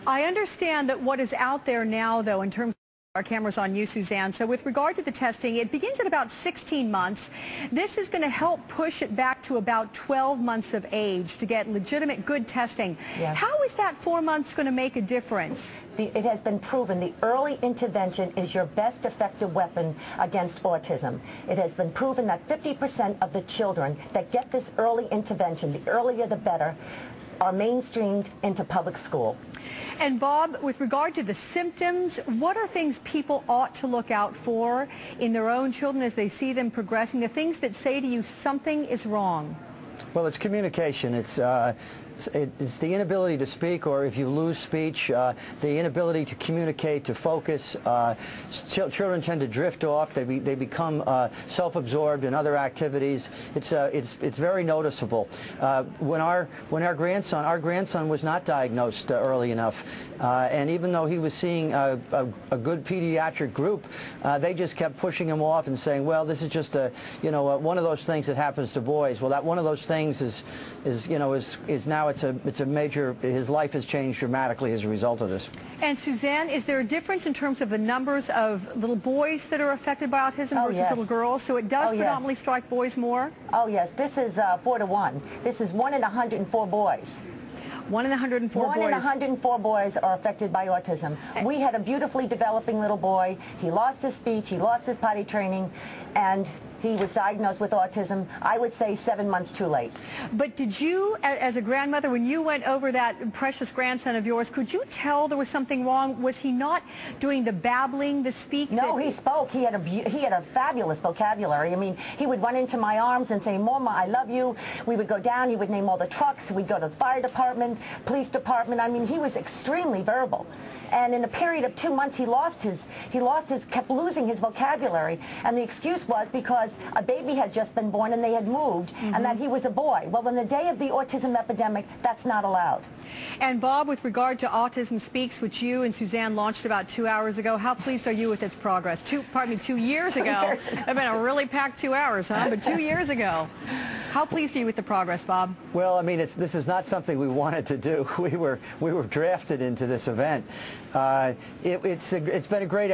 I understand that what is out there now, though, in terms of our cameras on you, Suzanne. So with regard to the testing, it begins at about 16 months. This is going to help push it back to about 12 months of age to get legitimate, good testing. Yes. How is that 4 months going to make a difference? It has been proven the early intervention is your best effective weapon against autism. It has been proven that 50% of the children that get this early intervention, the earlier the better, are mainstreamed into public school. And Bob, with regard to the symptoms, what are things people ought to look out for in their own children as they see them progressing, the things that say to you something is wrong? Well, it's communication. It's the inability to speak, or if you lose speech, the inability to communicate, to focus. Children tend to drift off. They become self-absorbed in other activities. It's very noticeable. When our grandson was not diagnosed early enough, and even though he was seeing a good pediatric group, they just kept pushing him off and saying, well, this is just one of those things that happens to boys. Well, that one of those things is now it's a major, his life has changed dramatically as a result of this. And Suzanne, is there a difference in terms of the numbers of little boys that are affected by autism versus little girls? So it does predominantly strike boys more? Oh yes, this is 4 to 1. This is 1 in 104 boys. 1 in 104 boys. 1 in 104 boys are affected by autism. We had a beautifully developing little boy. He lost his speech, he lost his potty training, and he was diagnosed with autism, I would say 7 months too late. But did you, as a grandmother, when you went over that precious grandson of yours, could you tell there was something wrong? Was he not doing the babbling, the speak? No, he spoke. He had a fabulous vocabulary. I mean, he would run into my arms and say, Mama, I love you. We would go down, he would name all the trucks. We'd go to the fire department, police department. I mean, he was extremely verbal. And in a period of 2 months, kept losing his vocabulary. And the excuse was because a baby had just been born and they had moved, and that he was a boy. Well, in the day of the autism epidemic, that's not allowed. And Bob, with regard to Autism Speaks, which you and Suzanne launched about 2 hours ago, how pleased are you with its progress? 2 years ago. It's been a really packed 2 hours, huh? But 2 years ago. How pleased are you with the progress, Bob? Well, I mean, this is not something we wanted to do. We were drafted into this event. It's been a great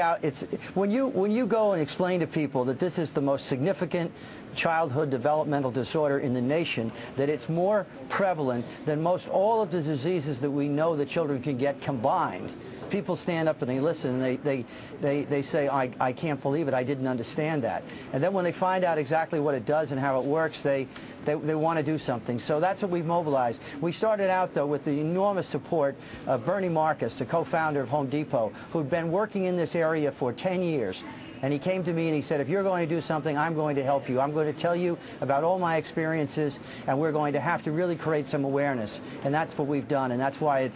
when you go and explain to people that this is the most significant childhood developmental disorder in the nation, that it's more prevalent than most all of the diseases that we know that children can get combined. People stand up and they listen and they say, I can't believe it, I didn't understand that. And then when they find out exactly what it does and how it works, they want to do something. So that's what we've mobilized. We started out, though, with the enormous support of Bernie Marcus, the co-founder of Home Depot, who'd been working in this area for 10 years. And he came to me and he said, if you're going to do something, I'm going to help you. I'm going to tell you about all my experiences, and we're going to have to really create some awareness. And that's what we've done, and that's why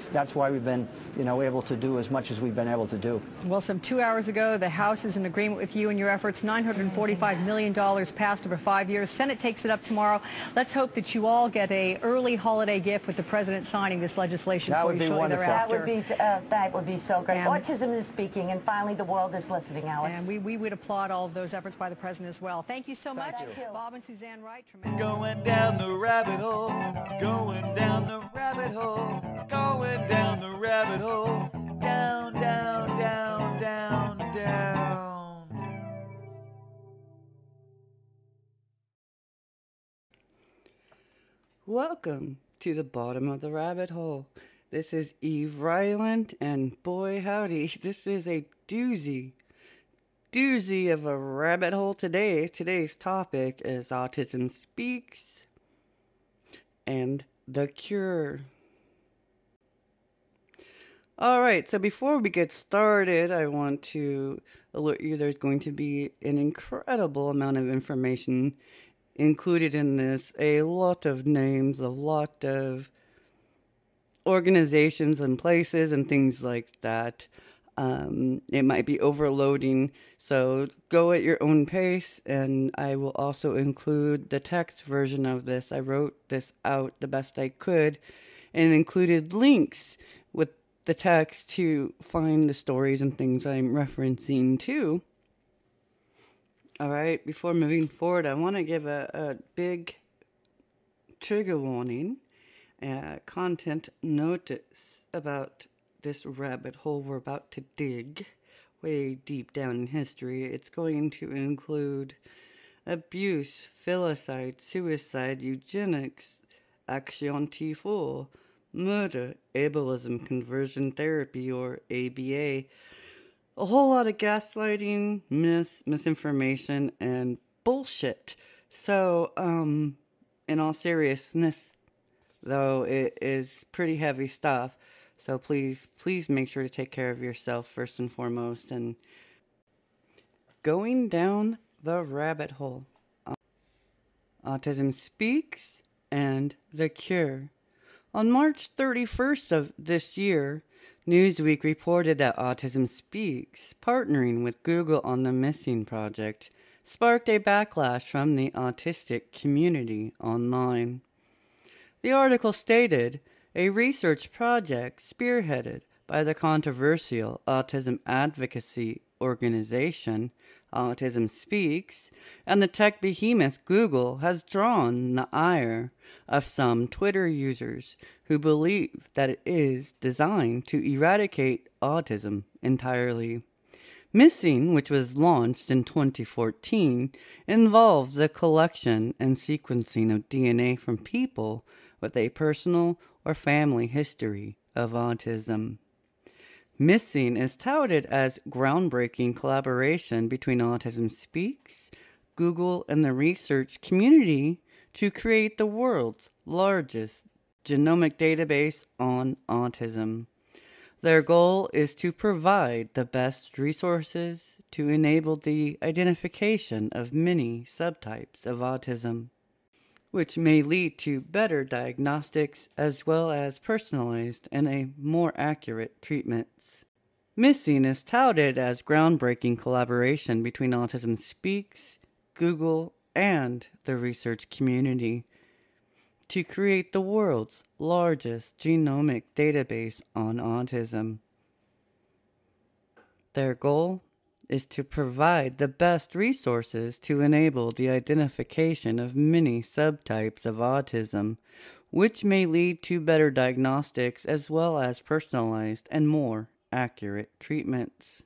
we've been, able to do as much as we've been able to do. Well, some 2 hours ago, the House is in agreement with you and your efforts. $945 million passed over 5 years. Senate takes it up tomorrow. Let's hope that you all get an early holiday gift with the president signing this legislation. That would be wonderful. That would be so great. Autism is speaking, and finally the world is listening, Alex. And we would applaud all of those efforts by the president as well. Thank you so much. Thank you. Bob and Suzanne Wright. Tremendous. Going down the rabbit hole, going down the rabbit hole, going down the rabbit hole, down, down, down, down, down. Welcome to the bottom of the rabbit hole. This is Eve Ryland, and boy howdy, this is a doozy of a rabbit hole today. Today's topic is Autism Speaks and the cure. Alright, so before we get started, I want to alert you there's going to be an incredible amount of information included in this. A lot of names, a lot of organizations and places and things like that. It might be overloading, so go at your own pace, and I will also include the text version of this. I wrote this out the best I could and included links with the text to find the stories and things I'm referencing too. Alright, before moving forward, I want to give a big trigger warning, content notice about this rabbit hole we're about to dig way deep down in history. It's going to include abuse, filicide, suicide, eugenics, action murder, ableism, conversion therapy, or ABA, a whole lot of gaslighting, misinformation, and bullshit. So, in all seriousness, though, it is pretty heavy stuff. So please make sure to take care of yourself first and foremost. And going down the rabbit hole. Autism Speaks and the Cure. On March 31st of this year, Newsweek reported that Autism Speaks, partnering with Google on the Missing Project, sparked a backlash from the autistic community online. The article stated, a research project spearheaded by the controversial autism advocacy organization Autism Speaks, and the tech behemoth Google has drawn the ire of some Twitter users who believe that it is designed to eradicate autism entirely. Missing, which was launched in 2014, involves the collection and sequencing of DNA from people with a personal or family history of autism. Missing is touted as groundbreaking collaboration between Autism Speaks, Google, and the research community to create the world's largest genomic database on autism. Their goal is to provide the best resources to enable the identification of many subtypes of autism, which may lead to better diagnostics as well as personalized and a more accurate treatments. Missing is touted as groundbreaking collaboration between Autism Speaks, Google, and the research community to create the world's largest genomic database on autism. Their goal is to provide the best resources to enable the identification of many subtypes of autism, which may lead to better diagnostics as well as personalized and more accurate treatments.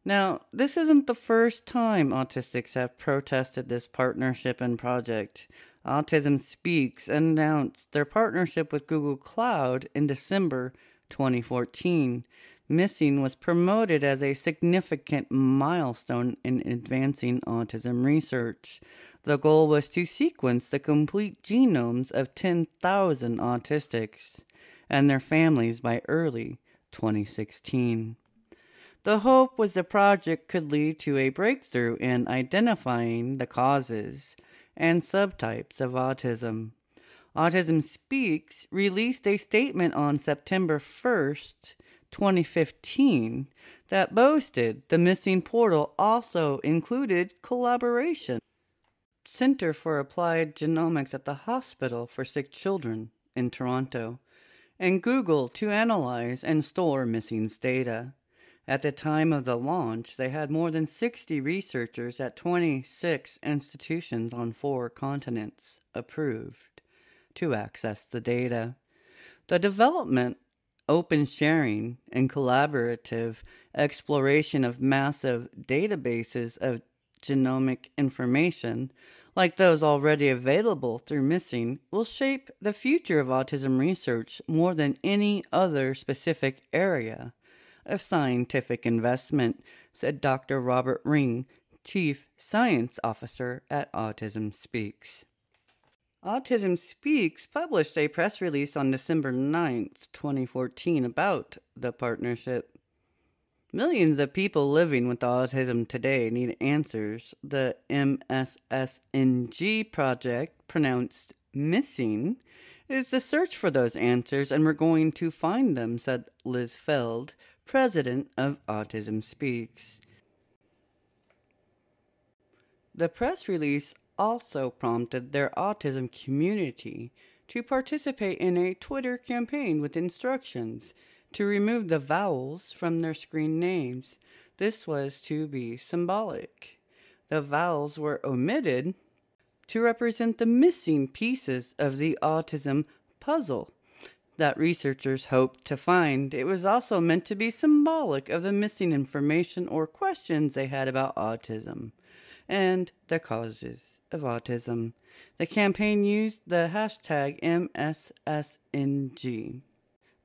Now, this isn't the first time autistics have protested this partnership and project. Autism Speaks announced their partnership with Google Cloud in December 2014. Missing was promoted as a significant milestone in advancing autism research. The goal was to sequence the complete genomes of 10,000 autistics and their families by early 2016. The hope was the project could lead to a breakthrough in identifying the causes and subtypes of autism. Autism Speaks released a statement on September 1st, 2015, that boasted the Missing portal also included collaboration. Center for Applied Genomics at the Hospital for Sick Children in Toronto, and Google to analyze and store Missing's data. At the time of the launch, they had more than 60 researchers at 26 institutions on 4 continents approved to access the data. The development, open sharing, and collaborative exploration of massive databases of genomic information, like those already available through Missing, will shape the future of autism research more than any other specific area of scientific investment, said Dr. Robert Ring, Chief Science Officer at Autism Speaks. Autism Speaks published a press release on December 9th, 2014 about the partnership. Millions of people living with autism today need answers. The MSSNG project, pronounced Missing, is the search for those answers, and we're going to find them, said Liz Feld, president of Autism Speaks. The press release also prompted their autism community to participate in a Twitter campaign with instructions to remove the vowels from their screen names. This was to be symbolic. The vowels were omitted to represent the missing pieces of the autism puzzle. that researchers hoped to find. It was also meant to be symbolic of the missing information or questions they had about autism and the causes of autism. The campaign used the hashtag MSSNG.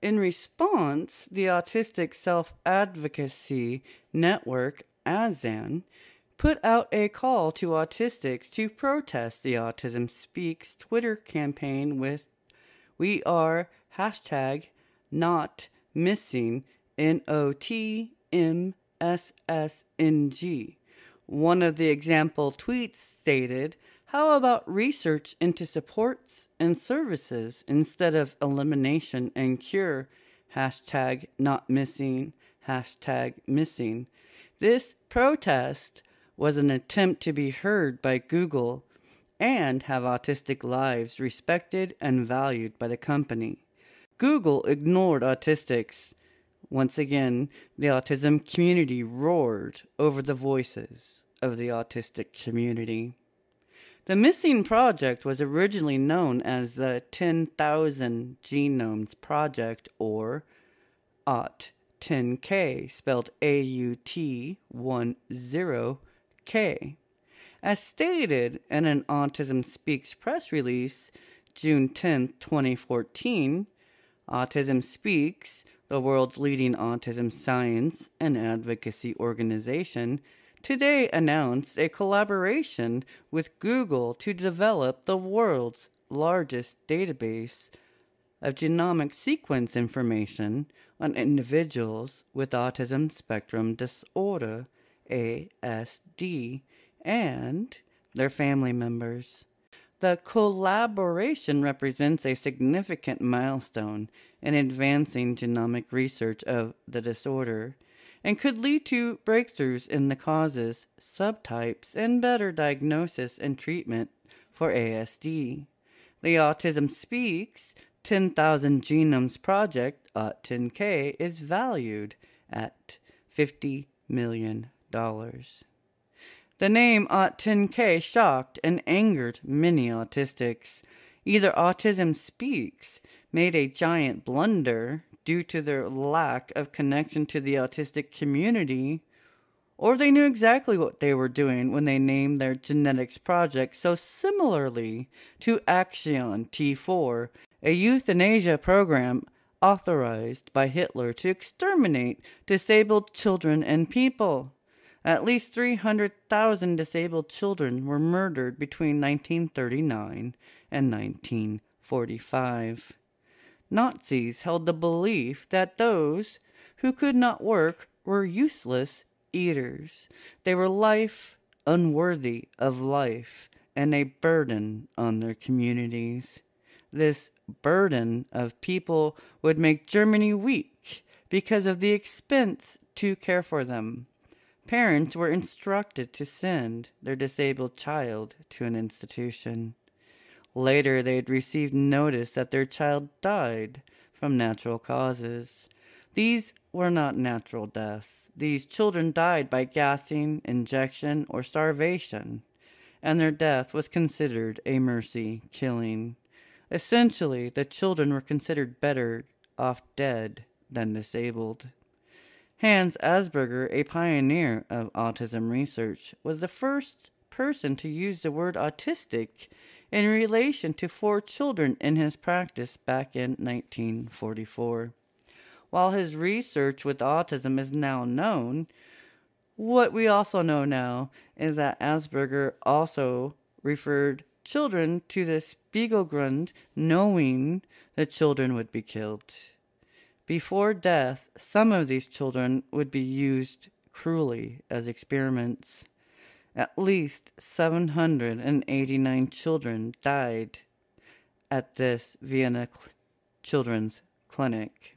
In response, the Autistic Self-Advocacy Network, ASAN, put out a call to autistics to protest the Autism Speaks Twitter campaign with "We are hashtag not missing NOTMSSNG." One of the example tweets stated, "How about research into supports and services instead of elimination and cure? Hashtag not missing, hashtag missing." This protest was an attempt to be heard by Google and have autistic lives respected and valued by the company. Google ignored autistics. Once again, the autism community roared over the voices of the autistic community. The Missing Project was originally known as the 10,000 Genomes Project, or AUT10K, spelled AUT10K. As stated in an Autism Speaks press release, June 10, 2014, Autism Speaks, the world's leading autism science and advocacy organization, today announced a collaboration with Google to develop the world's largest database of genomic sequence information on individuals with autism spectrum disorder, ASD, and their family members. The collaboration represents a significant milestone in advancing genomic research of the disorder and could lead to breakthroughs in the causes, subtypes, and better diagnosis and treatment for ASD. The Autism Speaks 10,000 Genomes Project, AUT10K, is valued at $50 million. The name AUT10K shocked and angered many autistics. Either Autism Speaks made a giant blunder due to their lack of connection to the autistic community, or they knew exactly what they were doing when they named their genetics project so similarly to Action T4, a euthanasia program authorized by Hitler to exterminate disabled children and people. At least 300,000 disabled children were murdered between 1939 and 1945. Nazis held the belief that those who could not work were useless eaters. They were life unworthy of life and a burden on their communities. This burden of people would make Germany weak because of the expense to care for them. Parents were instructed to send their disabled child to an institution. Later, they had received notice that their child died from natural causes. These were not natural deaths. These children died by gassing, injection, or starvation, and their death was considered a mercy killing. Essentially, the children were considered better off dead than disabled. Hans Asperger, a pioneer of autism research, was the first person to use the word autistic in relation to 4 children in his practice back in 1944. While his research with autism is now known, what we also know now is that Asperger also referred children to the Spiegelgrund, knowing the children would be killed. Before death, some of these children would be used cruelly as experiments. At least 789 children died at this Vienna children's clinic.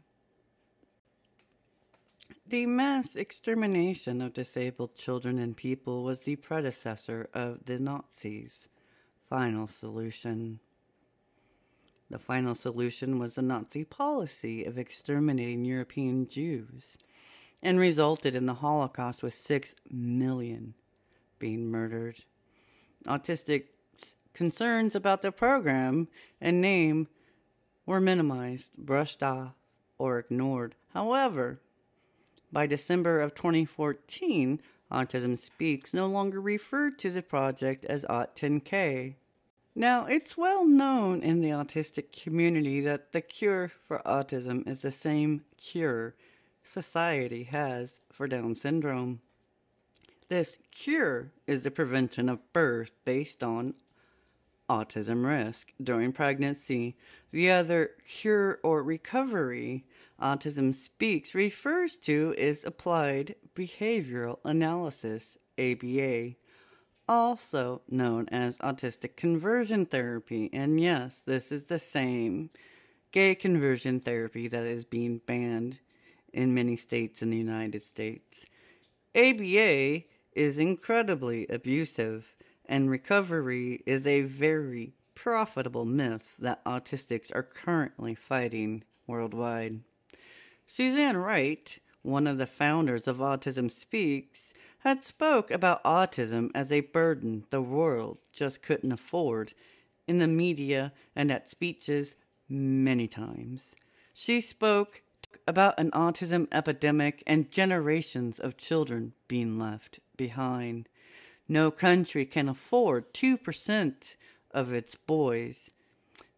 The mass extermination of disabled children and people was the predecessor of the Nazis' final solution. The final solution was the Nazi policy of exterminating European Jews, and resulted in the Holocaust with 6 million being murdered. Autistics' concerns about the program and name were minimized, brushed off, or ignored. However, by December of 2014, Autism Speaks no longer referred to the project as Aut10K. Now, it's well known in the autistic community that the cure for autism is the same cure society has for Down syndrome. This cure is the prevention of birth based on autism risk during pregnancy. The other cure or recovery Autism Speaks refers to is applied behavioral analysis, ABA, also known as autistic conversion therapy. And yes, this is the same gay conversion therapy that is being banned in many states in the United States. ABA is incredibly abusive, and recovery is a very profitable myth that autistics are currently fighting worldwide. Suzanne Wright, one of the founders of Autism Speaks, had spoke about autism as a burden the world just couldn't afford in the media and at speeches many times. She spoke about an autism epidemic and generations of children being left behind. No country can afford 2% of its boys.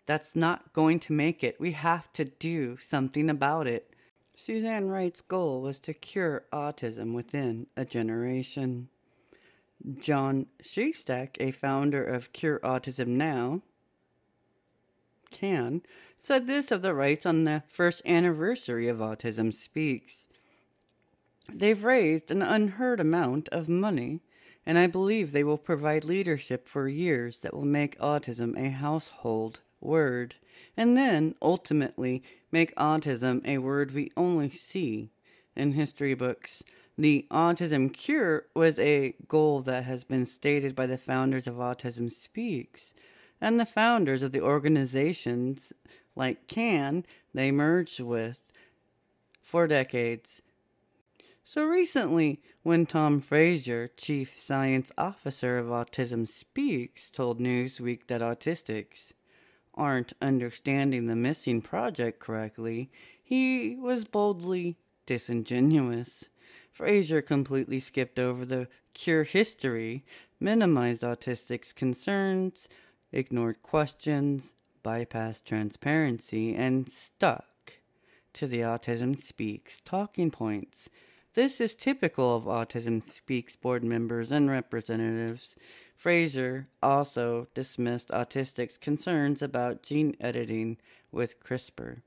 That's not going to make it. We have to do something about it. Suzanne Wright's goal was to cure autism within a generation. John Shestak, a founder of Cure Autism Now, said this of the Wrights on the first anniversary of Autism Speaks. They've raised an unheard amount of money, and I believe they will provide leadership for years that will make autism a household word, and then ultimately make autism a word we only see in history books. The autism cure was a goal that has been stated by the founders of Autism Speaks and the founders of the organizations like CAN they merged with for decades. So recently, when Tom Frazier, Chief Science Officer of Autism Speaks, told Newsweek that Autistics aren't understanding the missing project correctly, he was boldly disingenuous. Frazier completely skipped over the cure history, minimized Autistics' concerns, ignored questions, bypassed transparency, and stuck to the Autism Speaks talking points. This is typical of Autism Speaks board members and representatives. Frazier also dismissed Autistics' concerns about gene editing with CRISPR.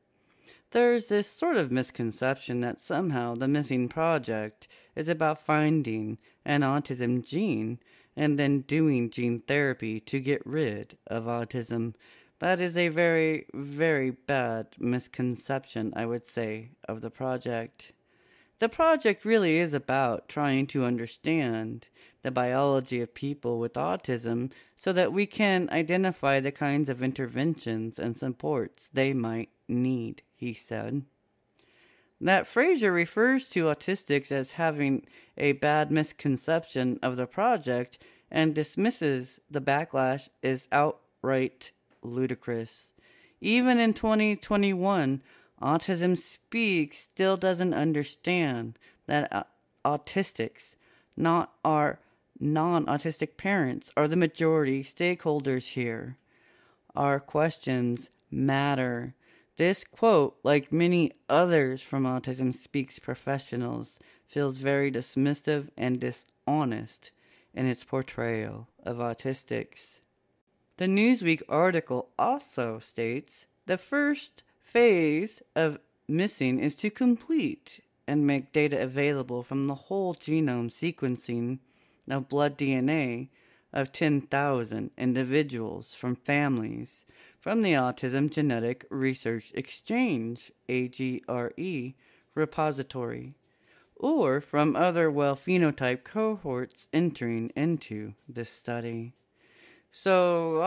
There's this sort of misconception that somehow the missing project is about finding an autism gene and then doing gene therapy to get rid of autism. That is a very, very bad misconception, I would say, of the project. The project really is about trying to understand the biology of people with autism so that we can identify the kinds of interventions and supports they might need, he said. That Frazier refers to Autistics as having a bad misconception of the project and dismisses the backlash is outright ludicrous. Even in 2021, Autism Speaks still doesn't understand that Autistics, not our non-autistic parents, are the majority stakeholders here. Our questions matter. This quote, like many others from Autism Speaks professionals, feels very dismissive and dishonest in its portrayal of Autistics. The Newsweek article also states the first phase of missing is to complete and make data available from the whole genome sequencing of blood DNA of 10,000 individuals from families from the Autism Genetic Research Exchange, AGRE, repository, or from other well-phenotyped cohorts entering into this study. So,